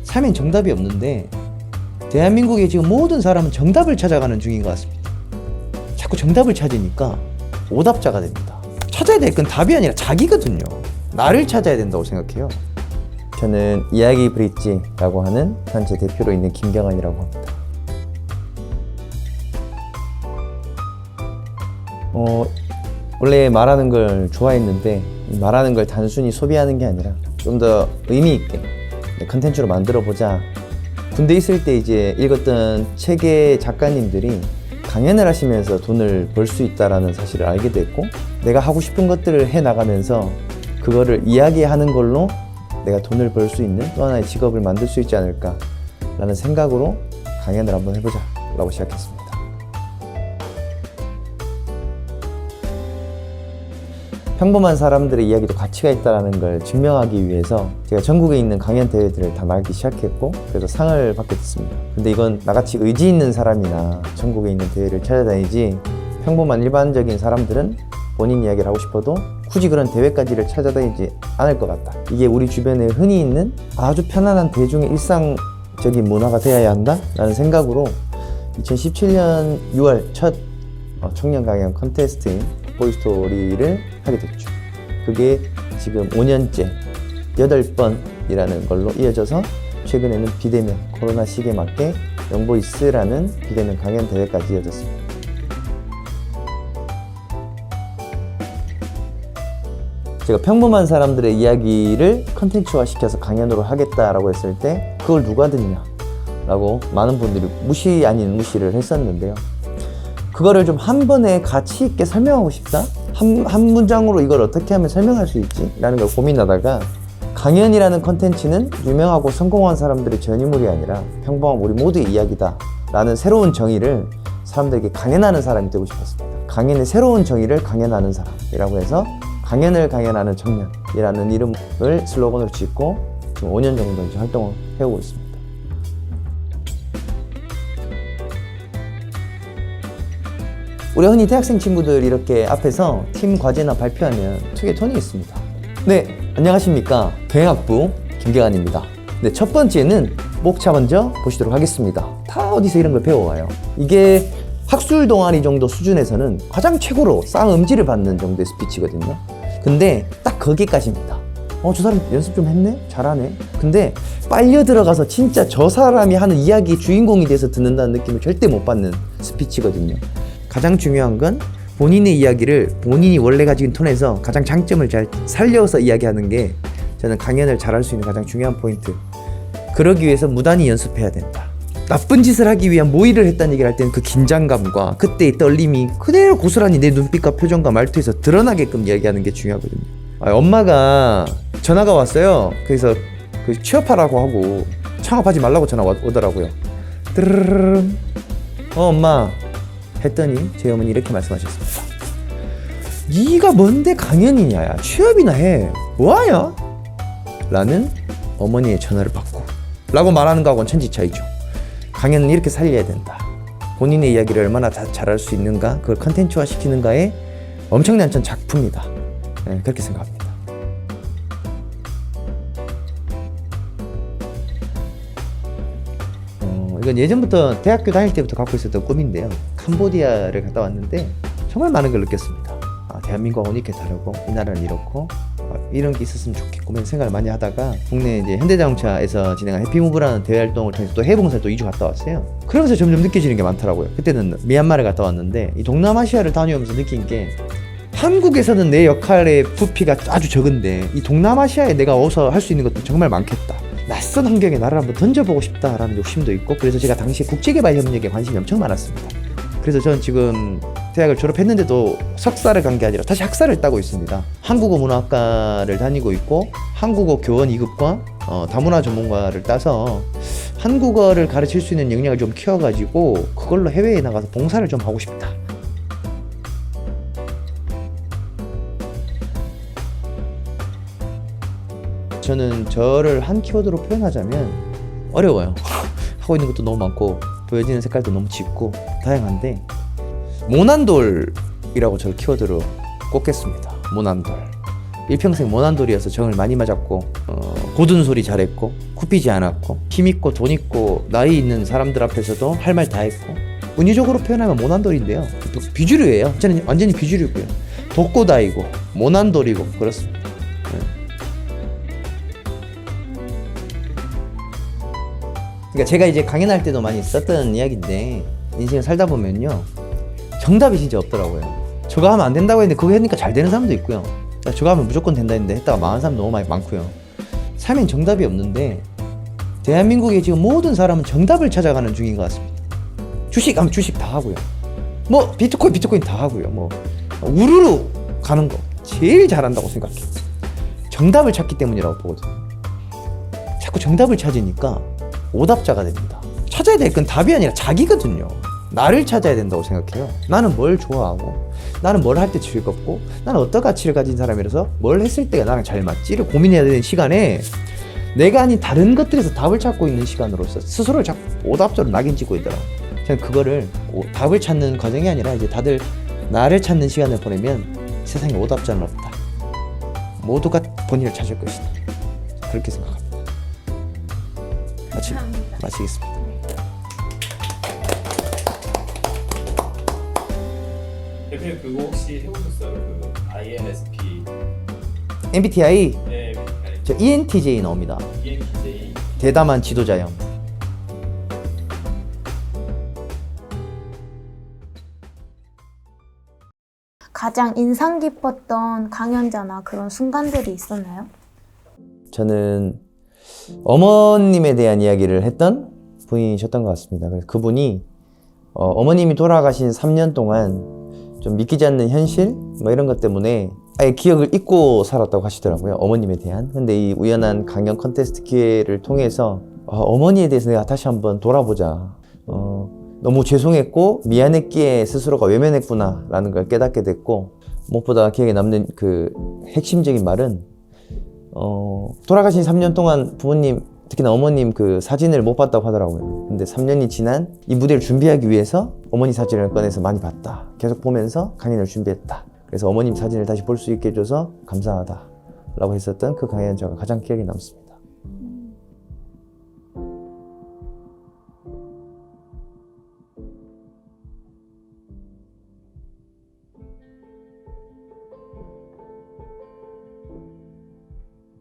삶엔 정답이 없는데 대한민국의 지금 모든 사람은 정답을 찾아가는 중인 것 같습니다. 자꾸 정답을 찾으니까 오답자가 됩니다. 찾아야 될 건 답이 아니라 자기거든요. 나를 찾아야 된다고 생각해요. 저는 이야기 브릿지라고 하는 단체 대표로 있는 김경환이라고 합니다. 원래 말하는 걸 좋아했는데 말하는 걸 단순히 소비하는 게 아니라 좀 더 의미 있게 컨텐츠로 만들어 보자. 군대 있을 때 이제 읽었던 책의 작가님들이 강연을 하시면서 돈을 벌 수 있다는 사실을 알게 됐고, 내가 하고 싶은 것들을 해 나가면서 그거를 이야기하는 걸로 내가 돈을 벌 수 있는 또 하나의 직업을 만들 수 있지 않을까 라는 생각으로 강연을 한번 해보자 라고 시작했습니다. 평범한 사람들의 이야기도 가치가 있다는 걸 증명하기 위해서 제가 전국에 있는 강연 대회들을 다 나가기 시작했고, 그래서 상을 받게 됐습니다. 근데 이건 나같이 의지 있는 사람이나 전국에 있는 대회를 찾아다니지, 평범한 일반적인 사람들은 본인 이야기를 하고 싶어도 굳이 그런 대회까지를 찾아다니지 않을 것 같다. 이게 우리 주변에 흔히 있는 아주 편안한 대중의 일상적인 문화가 되어야 한다 라는 생각으로 2017년 6월 첫 청년 강연 컨테스트인 보이스토리를 하게 됐죠. 그게 지금 5년째 8번이라는 걸로 이어져서 최근에는 비대면 코로나 시기에 맞게 영보이스라는 비대면 강연 대회까지 이어졌습니다. 제가 평범한 사람들의 이야기를 컨텐츠화 시켜서 강연으로 하겠다라고 했을 때 그걸 누가 듣냐 라고 많은 분들이 무시 아닌 무시를 했었는데요. 그거를 좀 한 번에 가치 있게 설명하고 싶다? 한 문장으로 이걸 어떻게 하면 설명할 수 있지? 라는 걸 고민하다가, 강연이라는 컨텐츠는 유명하고 성공한 사람들의 전유물이 아니라 평범한 우리 모두의 이야기다 라는 새로운 정의를 사람들에게 강연하는 사람이 되고 싶었습니다. 강연의 새로운 정의를 강연하는 사람이라고 해서 강연을 강연하는 청년이라는 이름을 슬로건으로 짓고 지금 5년 정도 이제 활동을 해오고 있습니다. 우리 흔히 대학생 친구들 이렇게 앞에서 팀 과제나 발표하면 특유의 톤이 있습니다. 네, 안녕하십니까. 경영학부 김경환입니다. 네, 첫 번째는 목차 먼저 보시도록 하겠습니다. 다 어디서 이런 걸 배워와요. 이게 학술 동아리 정도 수준에서는 가장 최고로 쌍음지를 받는 정도의 스피치거든요. 근데 딱 거기까지입니다. 저 사람 연습 좀 했네? 잘하네? 근데 빨려 들어가서 진짜 저 사람이 하는 이야기의 주인공이 돼서 듣는다는 느낌을 절대 못 받는 스피치거든요. 가장 중요한 건 본인의 이야기를 본인이 원래 가진 톤에서 가장 장점을 잘 살려서 이야기하는 게 저는 강연을 잘할 수 있는 가장 중요한 포인트. 그러기 위해서 무단히 연습해야 된다. 나쁜 짓을 하기 위한 모의를 했다는 얘기를 할 때는 그 긴장감과 그때의 떨림이 그대로 고스란히 내 눈빛과 표정과 말투에서 드러나게끔 이야기하는 게 중요하거든요. 엄마가 전화가 왔어요. 그래서 그 취업하라고 하고 창업하지 말라고 전화 오더라고요. 드르르르. 엄마 했더니 제 어머니 이렇게 말씀하셨습니다. 네가 뭔데 강연이냐, 야 취업이나 해, 뭐하냐? 라는 어머니의 전화를 받고 라고 말하는 거하고는 천지 차이죠. 강연은 이렇게 살려야 된다. 본인의 이야기를 얼마나 다 잘할 수 있는가, 그걸 컨텐츠화 시키는가에 엄청난 전 작품이다. 네, 그렇게 생각합니다. 이건 예전부터 대학교 다닐 때부터 갖고 있었던 꿈인데요. 캄보디아를 갔다 왔는데 정말 많은 걸 느꼈습니다. 대한민국하고는 이렇게 다르고 이 나라는 이렇고 이런 게 있었으면 좋겠고 이런 생각을 많이 하다가 국내 이제 현대자동차에서 진행한 해피무브라는 대외 활동을 통해서 또 해외봉사를 또 2주 갔다 왔어요. 그러면서 점점 느껴지는 게 많더라고요. 그때는 미얀마를 갔다 왔는데 이 동남아시아를 다녀오면서 느낀 게, 한국에서는 내 역할의 부피가 아주 적은데 이 동남아시아에 내가 어서 할 수 있는 것도 정말 많겠다. 낯선 환경에 나를 한번 던져보고 싶다라는 욕심도 있고, 그래서 제가 당시에 국제개발협력에 관심이 엄청 많았습니다. 그래서 저는 지금 대학을 졸업했는데도 석사를 간 게 아니라 다시 학사를 따고 있습니다. 한국어 문화학과를 다니고 있고 한국어 교원 2급과 다문화 전문가를 따서 한국어를 가르칠 수 있는 역량을 좀 키워가지고 그걸로 해외에 나가서 봉사를 좀 하고 싶다. 저는 저를 한 키워드로 표현하자면 어려워요. 하고 있는 것도 너무 많고 보여지는 색깔도 너무 짙고 다양한데, 모난돌이라고 저를 키워드로 꼽겠습니다. 모난돌. 일평생 모난돌이어서 정을 많이 맞았고, 고든 소리 잘했고, 굽히지 않았고, 힘있고 돈있고 나이 있는 사람들 앞에서도 할 말 다 했고, 은유적으로 표현하면 모난돌인데요, 비주류예요. 저는 완전히 비주류고요. 독고다이고 모난돌이고 그렇습니다. 그러니까 제가 이제 강연할 때도 많이 썼던 이야기인데, 인생을 살다 보면요, 정답이 진짜 없더라고요. 저거 하면 안 된다고 했는데 그거 했으니까 잘 되는 사람도 있고요. 저거 하면 무조건 된다 했는데 했다가 망한 사람 너무 많고요. 삶엔 정답이 없는데 대한민국의 지금 모든 사람은 정답을 찾아가는 중인 것 같습니다. 주식 하면 주식 다 하고요. 뭐 비트코인 다 하고요. 뭐 우르르 가는 거 제일 잘한다고 생각해요. 정답을 찾기 때문이라고 보거든요. 자꾸 정답을 찾으니까 오답자가 됩니다. 찾아야 될 건 답이 아니라 자기거든요. 나를 찾아야 된다고 생각해요. 나는 뭘 좋아하고, 나는 뭘 할 때 즐겁고, 나는 어떤 가치를 가진 사람이라서 뭘 했을 때가 나랑 잘 맞지를 고민해야 되는 시간에, 내가 아닌 다른 것들에서 답을 찾고 있는 시간으로서 스스로를 자꾸 오답자로 낙인 찍고 있더라고요. 저는 그거를 답을 찾는 과정이 아니라 이제 다들 나를 찾는 시간을 보내면 세상에 오답자는 없다. 모두가 본인을 찾을 것이다. 그렇게 생각합니다. 마치겠습니다. 대표님 그거 혹시 해보셨어요? 그 INSP MBTI 네, 저 ENTJ 나옵니다. ENTJ 대담한 지도자형. 가장 인상 깊었던 강연자나 그런 순간들이 있었나요? 저는 어머님에 대한 이야기를 했던 분이셨던 것 같습니다. 그래서 그분이 어머님이 돌아가신 3년 동안 좀 믿기지 않는 현실 뭐 이런 것 때문에 아예 기억을 잊고 살았다고 하시더라고요. 어머님에 대한. 근데 이 우연한 강연 컨테스트 기회를 통해서 어머니에 대해서 내가 다시 한번 돌아보자. 너무 죄송했고 미안했기에 스스로가 외면했구나 라는 걸 깨닫게 됐고, 무엇보다 기억에 남는 그 핵심적인 말은 돌아가신 3년 동안 부모님, 특히나 어머님 그 사진을 못 봤다고 하더라고요. 근데 3년이 지난 이 무대를 준비하기 위해서 어머니 사진을 꺼내서 많이 봤다. 계속 보면서 강연을 준비했다. 그래서 어머님 사진을 다시 볼 수 있게 해줘서 감사하다 라고 했었던 그 강연자가 가장 기억에 남습니다.